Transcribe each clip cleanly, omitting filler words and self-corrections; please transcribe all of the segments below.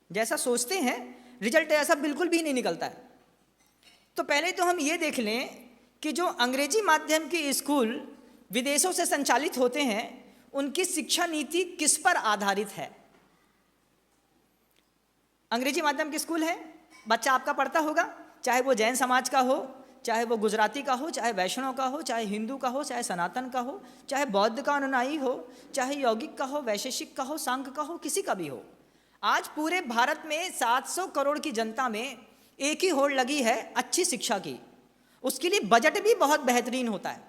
जैसा सोचते हैं रिजल्ट ऐसा बिल्कुल भी नहीं निकलता है। तो पहले तो हम ये देख लें कि जो अंग्रेजी माध्यम के स्कूल विदेशों से संचालित होते हैं उनकी शिक्षा नीति किस पर आधारित है। अंग्रेजी माध्यम के स्कूल है, बच्चा आपका पढ़ता होगा, चाहे वो जैन समाज का हो, चाहे वो गुजराती का हो, चाहे वैष्णव का हो, चाहे हिंदू का हो, चाहे सनातन का हो, चाहे बौद्ध का अनुयायी हो, चाहे यौगिक का हो, वैशेषिक का हो, सांख्य का हो, किसी का भी हो। आज पूरे भारत में 700 करोड़ की जनता में एक ही होड़ लगी है अच्छी शिक्षा की। उसके लिए बजट भी बहुत बेहतरीन होता है,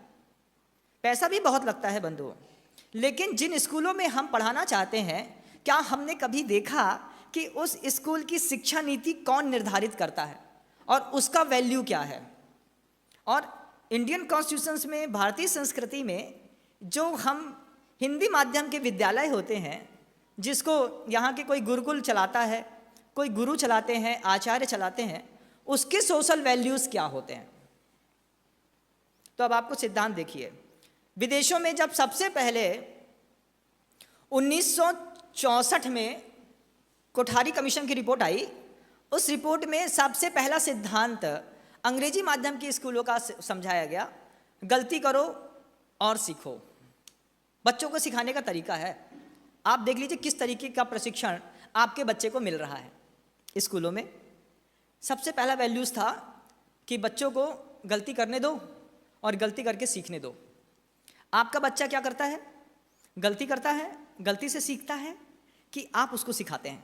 पैसा भी बहुत लगता है बंधुओं। लेकिन जिन स्कूलों में हम पढ़ाना चाहते हैं, क्या हमने कभी देखा कि उस स्कूल की शिक्षा नीति कौन निर्धारित करता है और उसका वैल्यू क्या है। और इंडियन कॉन्स्टिट्यूशंस में, भारतीय संस्कृति में जो हम हिंदी माध्यम के विद्यालय होते हैं, जिसको यहाँ के कोई गुरुकुल चलाता है, कोई गुरु चलाते हैं, आचार्य चलाते हैं, उसके सोशल वैल्यूज़ क्या होते हैं। तो अब आपको सिद्धांत देखिए, विदेशों में जब सबसे पहले 1964 में कोठारी कमीशन की रिपोर्ट आई, उस रिपोर्ट में सबसे पहला सिद्धांत अंग्रेजी माध्यम के स्कूलों का समझाया गया, गलती करो और सीखो। बच्चों को सिखाने का तरीका है, आप देख लीजिए किस तरीके का प्रशिक्षण आपके बच्चे को मिल रहा है स्कूलों में। सबसे पहला वैल्यूज़ था कि बच्चों को गलती करने दो और गलती करके सीखने दो। आपका बच्चा क्या करता है? गलती करता है, गलती से सीखता है कि आप उसको सिखाते हैं?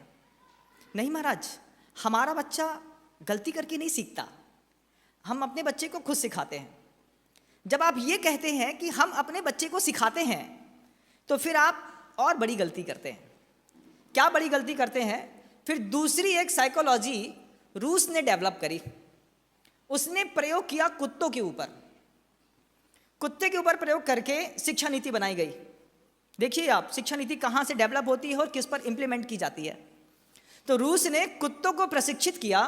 नहीं महाराज, हमारा बच्चा गलती करके नहीं सीखता, हम अपने बच्चे को खुद सिखाते हैं। जब आप ये कहते हैं कि हम अपने बच्चे को सिखाते हैं, तो फिर आप और बड़ी गलती करते हैं। क्या बड़ी गलती करते हैं? फिर दूसरी एक साइकोलॉजी रूस ने डेवलप करी, उसने प्रयोग किया कुत्तों के ऊपर। कुत्ते के ऊपर प्रयोग करके शिक्षा नीति बनाई गई। देखिए आप, शिक्षा नीति कहाँ से डेवलप होती है और किस पर इंप्लीमेंट की जाती है। तो रूस ने कुत्तों को प्रशिक्षित किया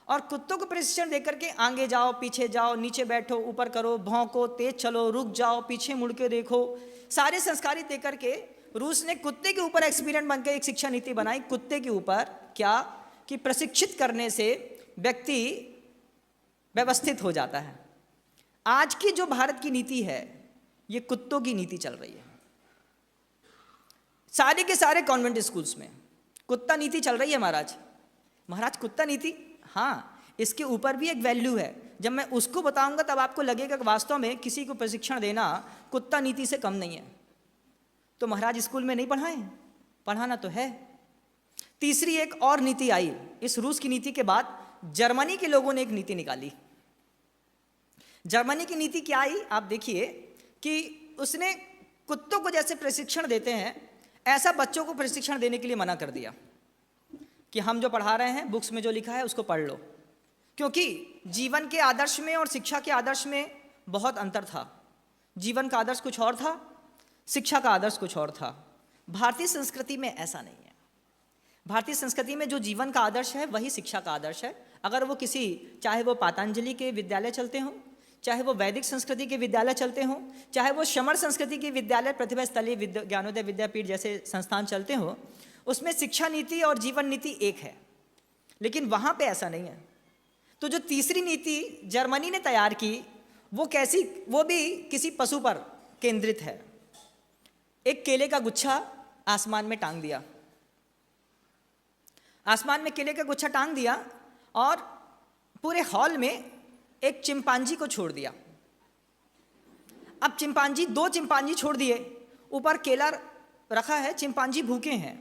और कुत्तों को प्रशिक्षण देकर के आगे जाओ, पीछे जाओ, नीचे बैठो, ऊपर करो, भौंको, तेज चलो, रुक जाओ, पीछे मुड़ के देखो, सारे संस्कारित देकर के रूस ने कुत्ते के ऊपर एक्सपीरियंट बनकर एक शिक्षा नीति बनाई। कुत्ते के ऊपर क्या कि प्रशिक्षित करने से व्यक्ति व्यवस्थित हो जाता है। आज की जो भारत की नीति है, ये कुत्तों की नीति चल रही है। सारे के सारे कॉन्वेंट स्कूल्स में कुत्ता नीति चल रही है महाराज। महाराज कुत्ता नीति, हाँ, इसके ऊपर भी एक वैल्यू है। जब मैं उसको बताऊंगा तब आपको लगेगा कि वास्तव में किसी को प्रशिक्षण देना कुत्ता नीति से कम नहीं है। तो महाराज स्कूल में नहीं पढ़ाएं, पढ़ाना तो है। तीसरी एक और नीति आई, इस रूस की नीति के बाद जर्मनी के लोगों ने एक नीति निकाली। जर्मनी की नीति क्या आई आप देखिए कि उसने कुत्तों को जैसे प्रशिक्षण देते हैं, ऐसा बच्चों को प्रशिक्षण देने के लिए मना कर दिया कि हम जो पढ़ा रहे हैं, बुक्स में जो लिखा है उसको पढ़ लो। क्योंकि जीवन के आदर्श में और शिक्षा के आदर्श में बहुत अंतर था। जीवन का आदर्श कुछ और था, शिक्षा का आदर्श कुछ और था। भारतीय संस्कृति में ऐसा नहीं है। भारतीय संस्कृति में जो जीवन का आदर्श है वही शिक्षा का आदर्श है। अगर वो किसी, चाहे वो पतंजलि के विद्यालय चलते हों, चाहे वो वैदिक संस्कृति के विद्यालय चलते हों, चाहे वो शमर संस्कृति के विद्यालय, प्रतिभा स्थलीय ज्ञानोदय विद्यापीठ जैसे संस्थान चलते हों, उसमें शिक्षा नीति और जीवन नीति एक है। लेकिन वहाँ पे ऐसा नहीं है। तो जो तीसरी नीति जर्मनी ने तैयार की, वो कैसी? वो भी किसी पशु पर केंद्रित है। एक केले का गुच्छा आसमान में टांग दिया, आसमान में केले का गुच्छा टांग दिया और पूरे हॉल में एक चिंपांजी को छोड़ दिया। अब चिंपांजी, 2 चिंपांजी छोड़ दिए, ऊपर केला रखा है, चिंपांजी भूखे हैं।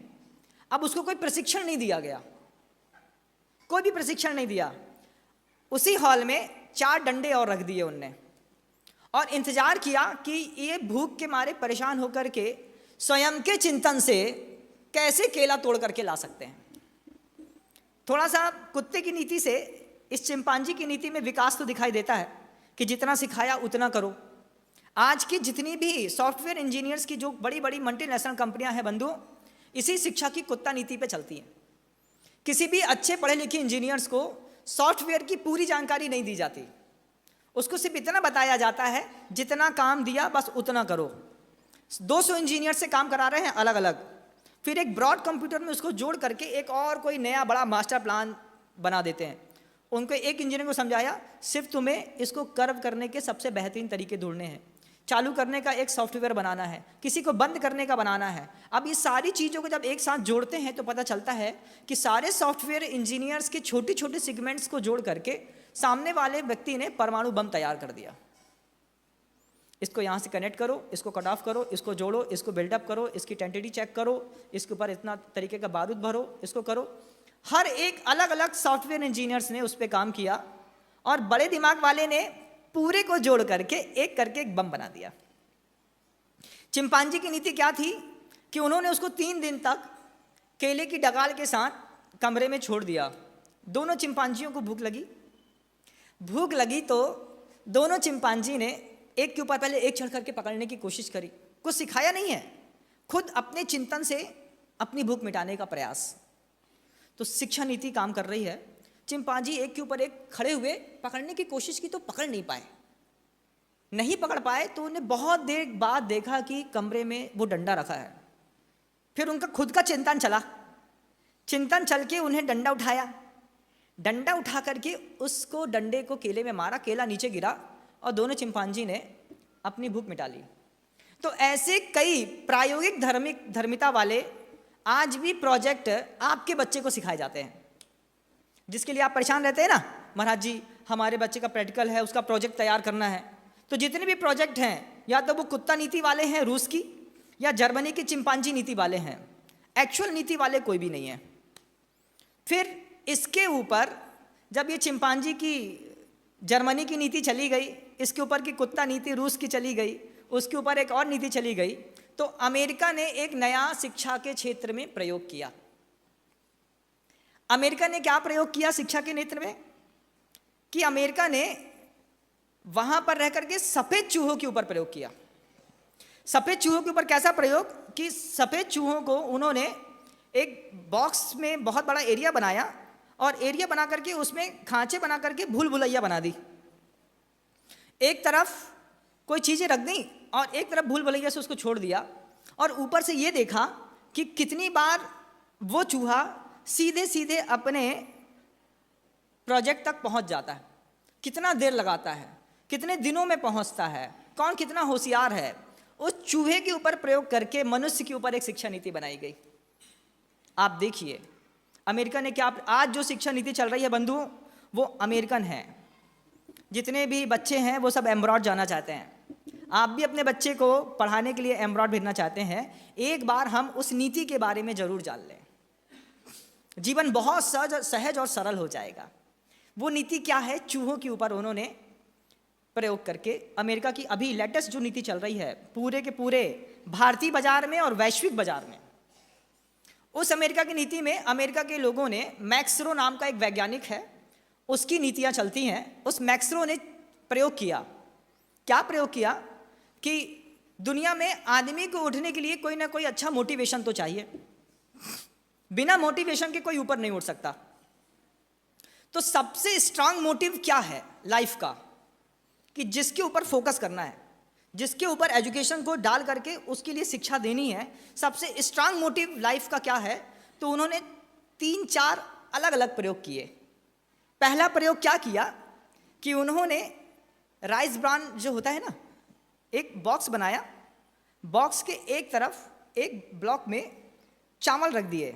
अब उसको कोई प्रशिक्षण नहीं दिया गया, कोई भी प्रशिक्षण नहीं दिया। उसी हॉल में 4 डंडे और रख दिए उनने और इंतजार किया कि ये भूख के मारे परेशान होकर के स्वयं के चिंतन से कैसे केला तोड़ करके ला सकते हैं। थोड़ा सा कुत्ते की नीति से इस चिंपांजी की नीति में विकास तो दिखाई देता है कि जितना सिखाया उतना करो। आज की जितनी भी सॉफ्टवेयर इंजीनियर्स की जो बड़ी बड़ी मल्टीनेशनल कंपनियां हैं बंधु, इसी शिक्षा की कुत्ता नीति पे चलती हैं। किसी भी अच्छे पढ़े लिखे इंजीनियर्स को सॉफ्टवेयर की पूरी जानकारी नहीं दी जाती, उसको सिर्फ इतना बताया जाता है जितना काम दिया बस उतना करो। 200 इंजीनियर से काम करा रहे हैं अलग अलग, फिर एक ब्रॉड कंप्यूटर में उसको जोड़ करके एक और कोई नया बड़ा मास्टर प्लान बना देते हैं। उनको एक इंजीनियर को समझाया, सिर्फ तुम्हें इसको कर्व करने के सबसे बेहतरीन तरीके ढूंढने हैं, चालू करने का एक सॉफ्टवेयर बनाना है, किसी को बंद करने का बनाना है। अब ये सारी चीज़ों को जब एक साथ जोड़ते हैं तो पता चलता है कि सारे सॉफ्टवेयर इंजीनियर्स के छोटे छोटे सेगमेंट्स को जोड़ करके सामने वाले व्यक्ति ने परमाणु बम तैयार कर दिया। इसको यहाँ से कनेक्ट करो, इसको कट ऑफ करो, इसको जोड़ो, इसको बिल्डअप करो, इसकी टेंटिटी चेक करो, इसके ऊपर इतना तरीके का बारूद भरो, इसको करो। हर एक अलग अलग सॉफ्टवेयर इंजीनियर्स ने उस पर काम किया और बड़े दिमाग वाले ने पूरे को जोड़ करके एक बम बना दिया। चिंपांजी की नीति क्या थी कि उन्होंने उसको 3 दिन तक केले की डगाल के साथ कमरे में छोड़ दिया। दोनों चिंपांजियों को भूख लगी तो दोनों चिंपांजी ने एक के ऊपर पहले एक चढ़ करके पकड़ने की कोशिश करी। कुछ सिखाया नहीं है, खुद अपने चिंतन से अपनी भूख मिटाने का प्रयास। तो शिक्षा नीति काम कर रही है। चिंपांजी एक के ऊपर एक खड़े हुए, पकड़ने की कोशिश की तो पकड़ नहीं पकड़ पाए। तो उन्हें बहुत देर बाद देखा कि कमरे में वो डंडा रखा है। फिर उनका खुद का चिंतन चल के उन्हें डंडा उठा करके उसको डंडे को केले में मारा, केला नीचे गिरा और दोनों चिंपांजी ने अपनी भूख मिटा ली। तो ऐसे कई प्रायोगिक धर्मिता वाले आज भी प्रोजेक्ट आपके बच्चे को सिखाए जाते हैं, जिसके लिए आप परेशान रहते हैं ना, महाराज जी हमारे बच्चे का प्रैक्टिकल है, उसका प्रोजेक्ट तैयार करना है। तो जितने भी प्रोजेक्ट हैं, या तो वो कुत्ता नीति वाले हैं रूस की, या जर्मनी की चिंपांजी नीति वाले हैं, एक्चुअल नीति वाले कोई भी नहीं है। फिर इसके ऊपर जब ये चिंपांजी की जर्मनी की नीति चली गई, इसके ऊपर की कुत्ता नीति रूस की चली गई, उसके ऊपर एक और नीति चली गई, तो अमेरिका ने एक नया शिक्षा के क्षेत्र में प्रयोग किया। अमेरिका ने क्या प्रयोग किया शिक्षा के क्षेत्र में कि अमेरिका ने वहां पर रह करके सफेद चूहों के ऊपर प्रयोग किया। सफेद चूहों के ऊपर कैसा प्रयोग कि सफेद चूहों को उन्होंने एक बॉक्स में बहुत बड़ा एरिया बनाया और एरिया बना करके उसमें खांचे बना करके भूल भुलैया बना दी। एक तरफ कोई चीज़ें रख दी और एक तरफ भूल भुलैया से उसको छोड़ दिया, और ऊपर से ये देखा कि कितनी बार वो चूहा सीधे सीधे अपने प्रोजेक्ट तक पहुंच जाता है, कितना देर लगाता है, कितने दिनों में पहुंचता है, कौन कितना होशियार है। उस चूहे के ऊपर प्रयोग करके मनुष्य के ऊपर एक शिक्षा नीति बनाई गई। आप देखिए अमेरिका ने क्या, आज जो शिक्षा नीति चल रही है बंधु, वो अमेरिकन है। जितने भी बच्चे हैं वो सब एम्ब्रॉड जाना चाहते हैं। आप भी अपने बच्चे को पढ़ाने के लिए एम्ब्रॉड भेजना चाहते हैं, एक बार हम उस नीति के बारे में जरूर जान लें, जीवन बहुत सहज और सरल हो जाएगा। वो नीति क्या है, चूहों के ऊपर उन्होंने प्रयोग करके अमेरिका की अभी लेटेस्ट जो नीति चल रही है पूरे के पूरे भारतीय बाजार में और वैश्विक बाजार में, उस अमेरिका की नीति में अमेरिका के लोगों ने, मैक्सरो नाम का एक वैज्ञानिक है, उसकी नीतियां चलती हैं। उस मैक्सरो ने प्रयोग किया, क्या प्रयोग किया कि दुनिया में आदमी को उठने के लिए कोई ना कोई अच्छा मोटिवेशन तो चाहिए, बिना मोटिवेशन के कोई ऊपर नहीं उठ सकता। तो सबसे स्ट्रांग मोटिव क्या है लाइफ का, कि जिसके ऊपर फोकस करना है, जिसके ऊपर एजुकेशन को डाल करके उसके लिए शिक्षा देनी है, सबसे स्ट्रांग मोटिव लाइफ का क्या है। तो उन्होंने 3-4 अलग अलग प्रयोग किए। पहला प्रयोग क्या किया कि उन्होंने राइस ब्रान जो होता है ना, एक बॉक्स बनाया, बॉक्स के एक तरफ एक ब्लॉक में चावल रख दिए।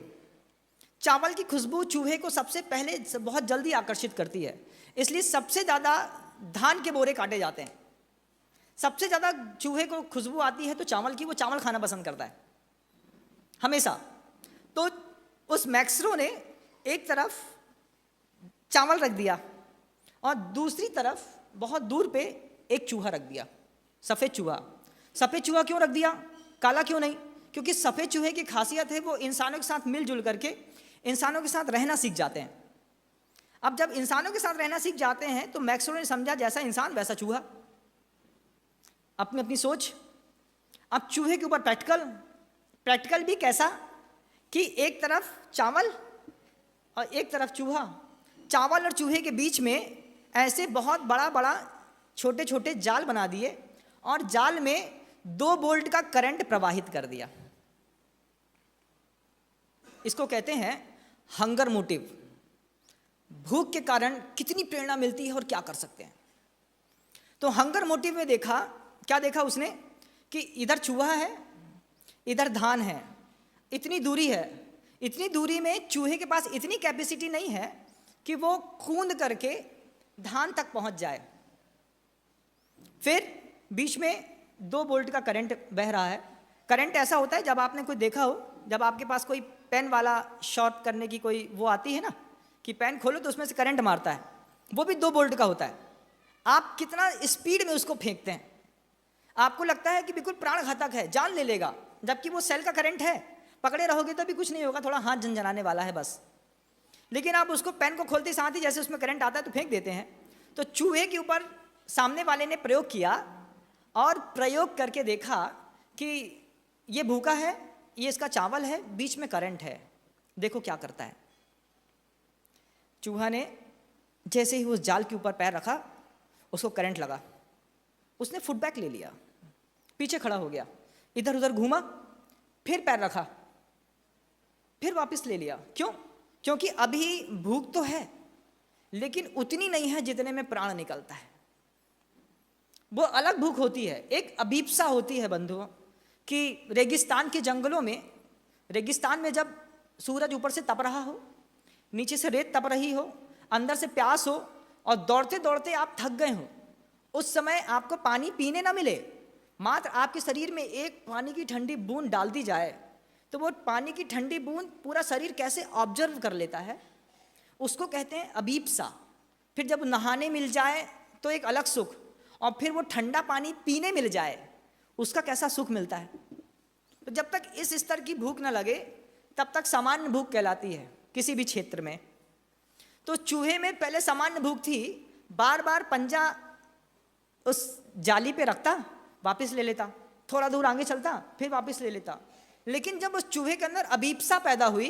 चावल की खुशबू चूहे को सबसे पहले बहुत जल्दी आकर्षित करती है, इसलिए सबसे ज़्यादा धान के बोरे काटे जाते हैं। सबसे ज़्यादा चूहे को खुशबू आती है तो चावल की, वो चावल खाना पसंद करता है हमेशा। तो उस मैक्सरो ने एक तरफ चावल रख दिया और दूसरी तरफ बहुत दूर पे एक चूहा रख दिया, सफ़ेद चूहा। सफ़ेद चूहा क्यों रख दिया, काला क्यों नहीं? क्योंकि सफ़ेद चूहे की खासियत है वो इंसानों के साथ मिलजुल करके इंसानों के साथ रहना सीख जाते हैं। अब जब इंसानों के साथ रहना सीख जाते हैं तो मैक्सरो ने समझा जैसा इंसान वैसा चूहा, अपनी अपनी सोच। अब चूहे के ऊपर प्रैक्टिकल भी कैसा कि एक तरफ चावल और एक तरफ चूहा, चावल और चूहे के बीच में ऐसे बहुत बड़ा छोटे छोटे जाल बना दिए और जाल में 2 वोल्ट का करंट प्रवाहित कर दिया। इसको कहते हैं हंगर मोटिव। भूख के कारण कितनी प्रेरणा मिलती है और क्या कर सकते हैं। तो हंगर मोटिव में क्या देखा उसने कि इधर चूहा है, इधर धान है, इतनी दूरी है, इतनी दूरी में चूहे के पास इतनी कैपेसिटी नहीं है कि वो कूद करके धान तक पहुंच जाए। फिर बीच में 2 वोल्ट का करंट बह रहा है। करंट ऐसा होता है, जब आपने कोई देखा हो, जब आपके पास कोई पेन वाला शॉर्ट करने की कोई वो आती है ना, कि पेन खोलो तो उसमें से करंट मारता है, वो भी 2 वोल्ट का होता है। आप कितना स्पीड में उसको फेंकते हैं, आपको लगता है कि बिल्कुल प्राण घातक है, जान ले लेगा, जबकि वो सेल का करंट है, पकड़े रहोगे तो भी कुछ नहीं होगा, थोड़ा हाथ झनझनाने वाला है बस। लेकिन आप उसको पेन को खोलते साथ ही जैसे उसमें करंट आता है तो फेंक देते हैं। तो चूहे के ऊपर सामने वाले ने प्रयोग किया और प्रयोग करके देखा कि ये भूखा है, ये इसका चावल है, बीच में करंट है, देखो क्या करता है। चूहा ने जैसे ही उस जाल के ऊपर पैर रखा, उसको करंट लगा, उसने फुटबैक ले लिया, पीछे खड़ा हो गया, इधर उधर घूमा, फिर पैर रखा, फिर वापस ले लिया। क्यों? क्योंकि अभी भूख तो है लेकिन उतनी नहीं है जितने में प्राण निकलता है। वो अलग भूख होती है, एक अभीप्सा होती है बंधुओं, कि रेगिस्तान के जंगलों में, रेगिस्तान में जब सूरज ऊपर से तप रहा हो, नीचे से रेत तप रही हो, अंदर से प्यास हो और दौड़ते दौड़ते आप थक गए हो, उस समय आपको पानी पीने ना मिले, मात्र आपके शरीर में एक पानी की ठंडी बूंद डाल दी जाए, तो वो पानी की ठंडी बूंद पूरा शरीर कैसे ऑब्जर्व कर लेता है, उसको कहते हैं अभीप्सा। फिर जब नहाने मिल जाए तो एक अलग सुख, और फिर वो ठंडा पानी पीने मिल जाए, उसका कैसा सुख मिलता है। तो जब तक इस स्तर की भूख न लगे तब तक सामान्य भूख कहलाती है किसी भी क्षेत्र में। तो चूहे में पहले सामान्य भूख थी, बार बार पंजा उस जाली पे रखता, वापस ले लेता, थोड़ा दूर आगे चलता, फिर वापस ले लेता। लेकिन जब उस चूहे के अंदर अभीप्सा पैदा हुई,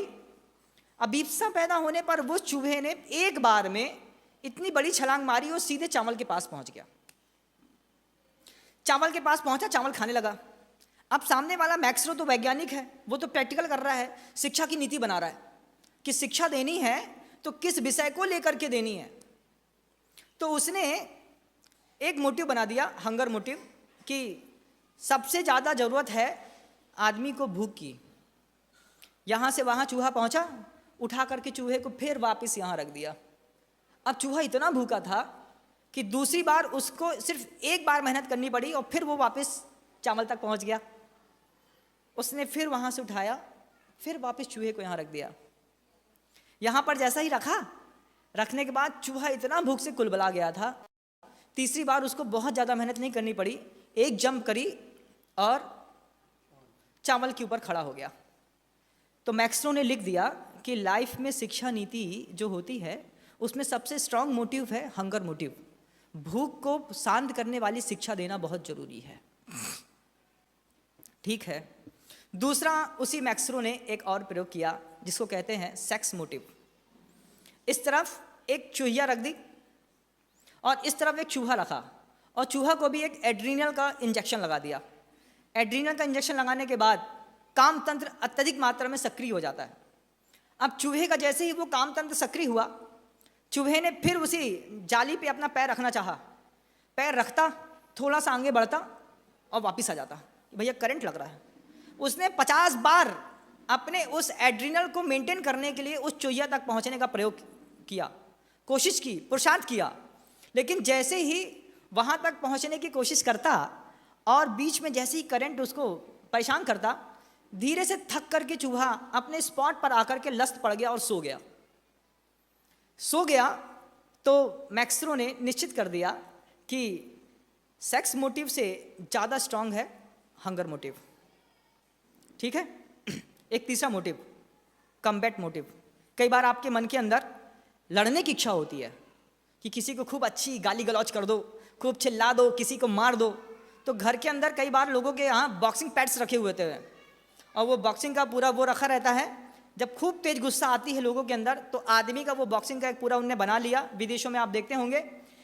अभीप्सा पैदा होने पर वो चूहे ने एक बार में इतनी बड़ी छलांग मारी और सीधे चावल के पास पहुंच गया। चावल के पास पहुंचा, चावल खाने लगा। अब सामने वाला मैक्सरो तो वैज्ञानिक है, वो तो प्रैक्टिकल कर रहा है, शिक्षा की नीति बना रहा है कि शिक्षा देनी है तो किस विषय को लेकर के देनी है। तो उसने एक मोटिव बना दिया, हंगर मोटिव, कि सबसे ज़्यादा ज़रूरत है आदमी को भूख की। यहाँ से वहाँ चूहा पहुँचा, उठा करके चूहे को फिर वापस यहाँ रख दिया। अब चूहा इतना भूखा था कि दूसरी बार उसको सिर्फ एक बार मेहनत करनी पड़ी और फिर वो वापस चावल तक पहुँच गया। उसने फिर वहाँ से उठाया, फिर वापस चूहे को यहाँ रख दिया। यहाँ पर जैसा ही रखने के बाद चूहा इतना भूख से कुलबला गया था, तीसरी बार उसको बहुत ज़्यादा मेहनत नहीं करनी पड़ी, एक जंप करी और चावल के ऊपर खड़ा हो गया। तो मैक्सरो ने लिख दिया कि लाइफ में शिक्षा नीति जो होती है उसमें सबसे स्ट्रांग मोटिव है हंगर मोटिव। भूख को शांत करने वाली शिक्षा देना बहुत जरूरी है। ठीक है, दूसरा उसी मैक्सरो ने एक और प्रयोग किया जिसको कहते हैं सेक्स मोटिव। इस तरफ एक चूहिया रख दी और इस तरफ एक चूहा रखा, और चूहा को भी एक एड्रीनल का इंजेक्शन लगा दिया। एड्रीनल का इंजेक्शन लगाने के बाद काम तंत्र अत्यधिक मात्रा में सक्रिय हो जाता है। अब चूहे का जैसे ही वो काम तंत्र सक्रिय हुआ, चूहे ने फिर उसी जाली पे अपना पैर रखना चाहा, पैर रखता, थोड़ा सा आगे बढ़ता और वापस आ जाता, भैया करंट लग रहा है। उसने 50 बार अपने उस एड्रीनल को मेंटेन करने के लिए उस चूहिया तक पहुंचने का प्रयोग किया, कोशिश की, पुरुषार्थ किया। लेकिन जैसे ही वहां तक पहुंचने की कोशिश करता और बीच में जैसे ही करंट उसको परेशान करता, धीरे से थक करके चूहा अपने स्पॉट पर आकर के लस्त पड़ गया और सो गया। तो मैक्सरो ने निश्चित कर दिया कि सेक्स मोटिव से ज़्यादा स्ट्रांग है हंगर मोटिव। ठीक है, एक तीसरा मोटिव, कम्बैट मोटिव। कई बार आपके मन के अंदर लड़ने की इच्छा होती है कि किसी को खूब अच्छी गाली गलौज कर दो, खूब चिल्ला दो, किसी को मार दो। तो घर के अंदर कई बार लोगों के यहाँ बॉक्सिंग पैड्स रखे हुए थे और वो बॉक्सिंग का पूरा वो रखा रहता है। जब खूब तेज गुस्सा आती है लोगों के अंदर तो आदमी का वो बॉक्सिंग का एक पूरा उनने बना लिया। विदेशों में आप देखते होंगे,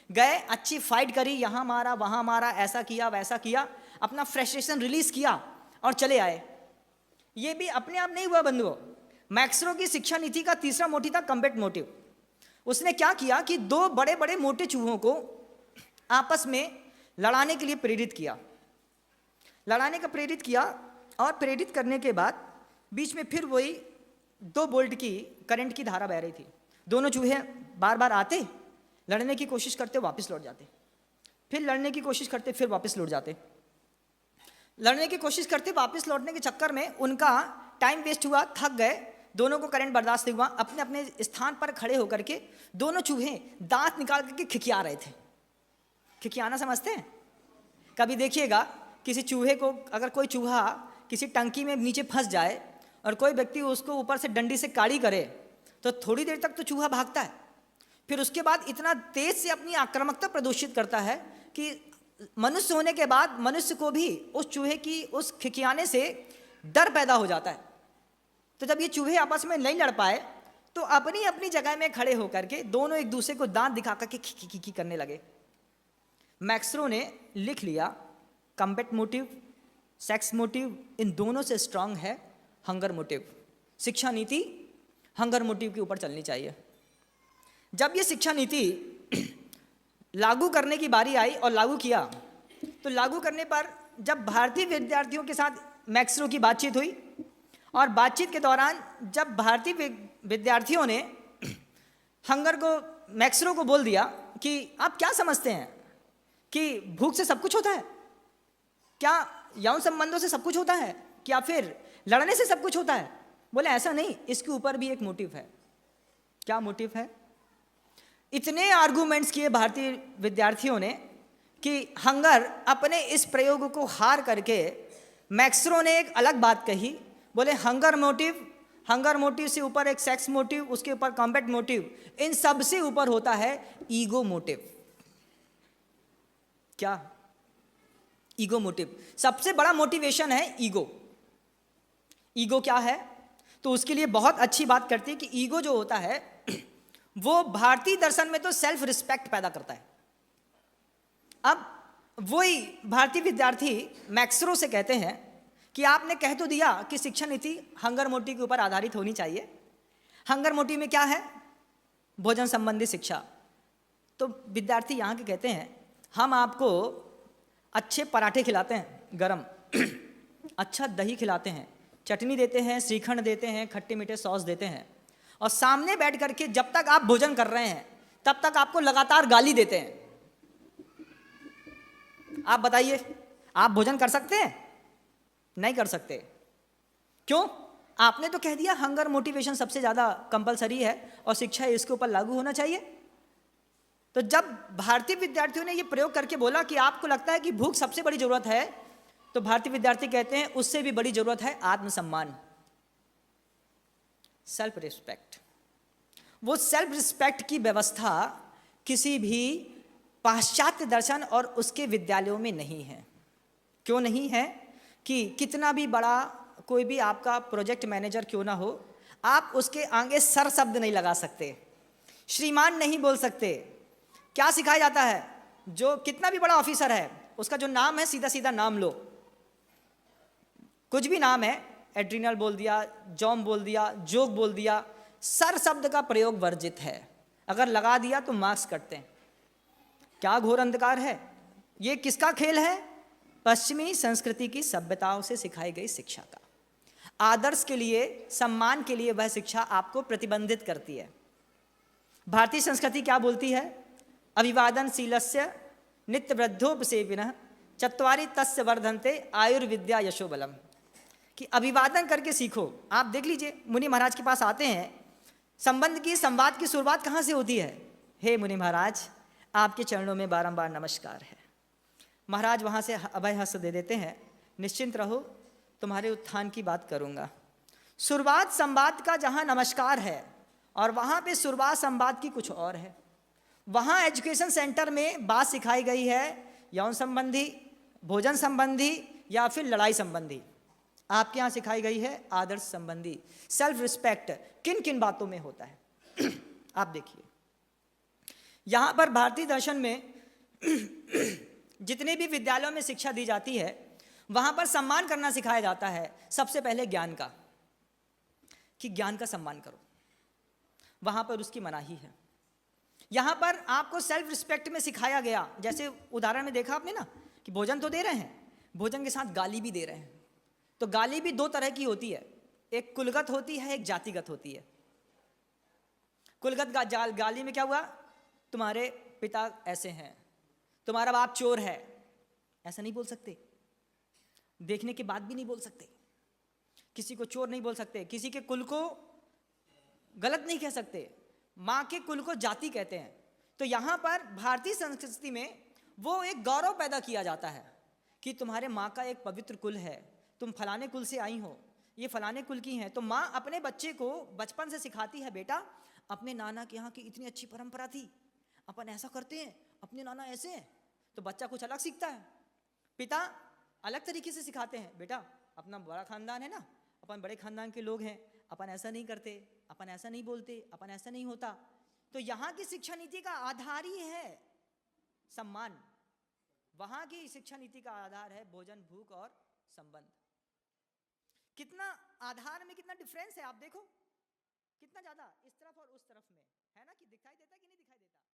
गए, अच्छी फाइट करी, यहाँ मारा वहाँ मारा, ऐसा किया वैसा किया, अपना फ्रस्ट्रेशन रिलीज किया और चले आए। ये भी अपने आप नहीं हुआ बंधुओं, मैक्सरो की शिक्षा नीति का तीसरा मोटिव था कम्बैट मोटिव। उसने क्या किया कि दो बड़े बड़े मोटे चूहों को आपस में लड़ाने के लिए प्रेरित किया, और प्रेरित करने के बाद बीच में फिर वही 2 वोल्ट की करंट की धारा बह रही थी। दोनों चूहे बार बार आते, लड़ने की कोशिश करते, वापस लौट जाते, फिर लड़ने की कोशिश करते, फिर वापस लौट जाते। लड़ने की कोशिश करते, वापस लौटने के चक्कर में उनका टाइम वेस्ट हुआ, थक गए, दोनों को करंट बर्दाश्त नहीं हुआ। अपने अपने स्थान पर खड़े होकर के दोनों चूहे दांत निकाल करके खिखिया रहे थे। खिखियाना समझते हैं? कभी देखिएगा किसी चूहे को, अगर कोई चूहा किसी टंकी में नीचे फंस जाए और कोई व्यक्ति उसको ऊपर से डंडी से काड़ी करे तो थोड़ी देर तक तो चूहा भागता है, फिर उसके बाद इतना तेज से अपनी आक्रामकता प्रदर्शित करता है कि मनुष्य होने के बाद मनुष्य को भी उस चूहे की उस खिखियाने से डर पैदा हो जाता है। तो जब ये चूहे आपस में नहीं लड़ पाए तो अपनी अपनी जगह में खड़े होकर के दोनों एक दूसरे को दांत दिखा करके खी खी खी करने लगे। मैक्सरो ने लिख लिया कम्बैट मोटिव, सेक्स मोटिव, इन दोनों से स्ट्रांग है हंगर मोटिव। शिक्षा नीति हंगर मोटिव के ऊपर चलनी चाहिए। जब ये शिक्षा नीति लागू करने की बारी आई और लागू किया, तो लागू करने पर जब भारतीय विद्यार्थियों के साथ मैक्सरो की बातचीत हुई, और बातचीत के दौरान जब भारतीय विद्यार्थियों ने हंगर को, मैक्सरो को बोल दिया कि आप क्या समझते हैं कि भूख से सब कुछ होता है? क्या यौन संबंधों से सब कुछ होता है? क्या फिर लड़ने से सब कुछ होता है? बोले ऐसा नहीं, इसके ऊपर भी एक मोटिव है। क्या मोटिव है? इतने आर्गुमेंट्स किए भारतीय विद्यार्थियों ने कि हंगर अपने इस प्रयोग को हार करके मैक्सरो ने एक अलग बात कही। बोले हंगर मोटिव से ऊपर एक सेक्स मोटिव, उसके ऊपर कॉम्बैट मोटिव, इन सब से ऊपर होता है ईगो मोटिव। क्या? Ego motive. सबसे बड़ा मोटिवेशन है ईगो। ईगो क्या है? तो उसके लिए बहुत अच्छी बात करती है कि ईगो जो होता है वो भारतीय दर्शन में तो सेल्फ रिस्पेक्ट पैदा करता है। अब वही भारतीय विद्यार्थी मैक्सरो से कहते हैं कि आपने कह तो दिया कि शिक्षा नीति हंगर मोटिव के ऊपर आधारित होनी चाहिए। हंगर मोटिव में क्या है? भोजन संबंधी शिक्षा। तो विद्यार्थी यहाँ के कहते हैं हम आपको अच्छे पराठे खिलाते हैं गरम, अच्छा दही खिलाते हैं, चटनी देते हैं, श्रीखंड देते हैं, खट्टे मीठे सॉस देते हैं, और सामने बैठ करके जब तक आप भोजन कर रहे हैं तब तक आपको लगातार गाली देते हैं। आप बताइए, आप भोजन कर सकते हैं? नहीं कर सकते। क्यों? आपने तो कह दिया हंगर मोटिवेशन सबसे ज़्यादा कंपलसरी है और शिक्षा इसके ऊपर लागू होना चाहिए। तो जब भारतीय विद्यार्थियों ने ये प्रयोग करके बोला कि आपको लगता है कि भूख सबसे बड़ी जरूरत है, तो भारतीय विद्यार्थी कहते हैं उससे भी बड़ी जरूरत है आत्मसम्मान, सेल्फ रिस्पेक्ट। वो सेल्फ रिस्पेक्ट की व्यवस्था किसी भी पाश्चात्य दर्शन और उसके विद्यालयों में नहीं है। क्यों नहीं है? कि कितना भी बड़ा कोई भी आपका प्रोजेक्ट मैनेजर क्यों ना हो, आप उसके आगे सर शब्द नहीं लगा सकते, श्रीमान नहीं बोल सकते। क्या सिखाया जाता है? जो कितना भी बड़ा ऑफिसर है उसका जो नाम है सीधा सीधा नाम लो। कुछ भी नाम है, एड्रिनल बोल दिया, जॉम बोल दिया, जोग बोल दिया, सर शब्द का प्रयोग वर्जित है। अगर लगा दिया तो मार्क्स कटते हैं। क्या घोर अंधकार है! ये किसका खेल है? पश्चिमी संस्कृति की सभ्यताओं से सिखाई गई शिक्षा का। आदर्श के लिए, सम्मान के लिए वह शिक्षा आपको प्रतिबंधित करती है। भारतीय संस्कृति क्या बोलती है? अभिवादनशीलस्य नित्यवृद्धोपसेविनः चत्वारि तस्य वर्धन्ते आयुर्विद्या यशोबलम। कि अभिवादन करके सीखो। आप देख लीजिए, मुनि महाराज के पास आते हैं, संवाद की शुरुआत कहाँ से होती है? हे मुनि महाराज, आपके चरणों में बारंबार नमस्कार है। महाराज वहाँ से अभय हस्त दे देते हैं, निश्चिंत रहो, तुम्हारे उत्थान की बात करूँगा। शुरुआत संवाद का जहाँ नमस्कार है और वहाँ पे शुरुआत संवाद की कुछ और है। वहाँ एजुकेशन सेंटर में बात सिखाई गई है यौन संबंधी, भोजन संबंधी या फिर लड़ाई संबंधी। आपके यहाँ सिखाई गई है आदर्श संबंधी, सेल्फ रिस्पेक्ट। किन किन बातों में होता है आप देखिए। यहाँ पर भारतीय दर्शन में जितने भी विद्यालयों में शिक्षा दी जाती है वहाँ पर सम्मान करना सिखाया जाता है। सबसे पहले ज्ञान का। कि ज्ञान का सम्मान करो, वहां पर उसकी मनाही है। यहां पर आपको सेल्फ रिस्पेक्ट में सिखाया गया, जैसे उदाहरण में देखा आपने ना कि भोजन तो दे रहे हैं, भोजन के साथ गाली भी दे रहे हैं। तो गाली भी दो तरह की होती है, एक कुलगत होती है, एक जातिगत होती है। कुलगत गाली में क्या हुआ, तुम्हारे पिता ऐसे हैं, तुम्हारा बाप चोर है, ऐसा नहीं बोल सकते, देखने के बाद भी नहीं बोल सकते, किसी को चोर नहीं बोल सकते, किसी के कुल को गलत नहीं कह सकते, माँ के कुल को जाति कहते हैं। तो यहाँ पर भारतीय संस्कृति में वो एक गौरव पैदा किया जाता है कि तुम्हारे माँ का एक पवित्र कुल है, तुम फलाने कुल से आई हो, ये फलाने कुल की हैं। तो माँ अपने बच्चे को बचपन से सिखाती है, बेटा अपने नाना के यहाँ की इतनी अच्छी परंपरा थी, अपन ऐसा करते हैं, अपने नाना ऐसे हैं। तो बच्चा कुछ अलग सीखता है। पिता अलग तरीके से सिखाते हैं, बेटा अपना बड़ा खानदान है ना, अपन बड़े खानदान के लोग हैं, अपन ऐसा नहीं करते, अपन ऐसा नहीं बोलते, अपन ऐसा नहीं होता। तो यहाँ की शिक्षा नीति का आधार ही है सम्मान, वहां की शिक्षा नीति का आधार है भोजन, भूख और संबंध। कितना आधार में कितना डिफरेंस है, आप देखो कितना ज्यादा इस तरफ और उस तरफ में है ना, कि दिखाई देता कि नहीं दिखाई देता।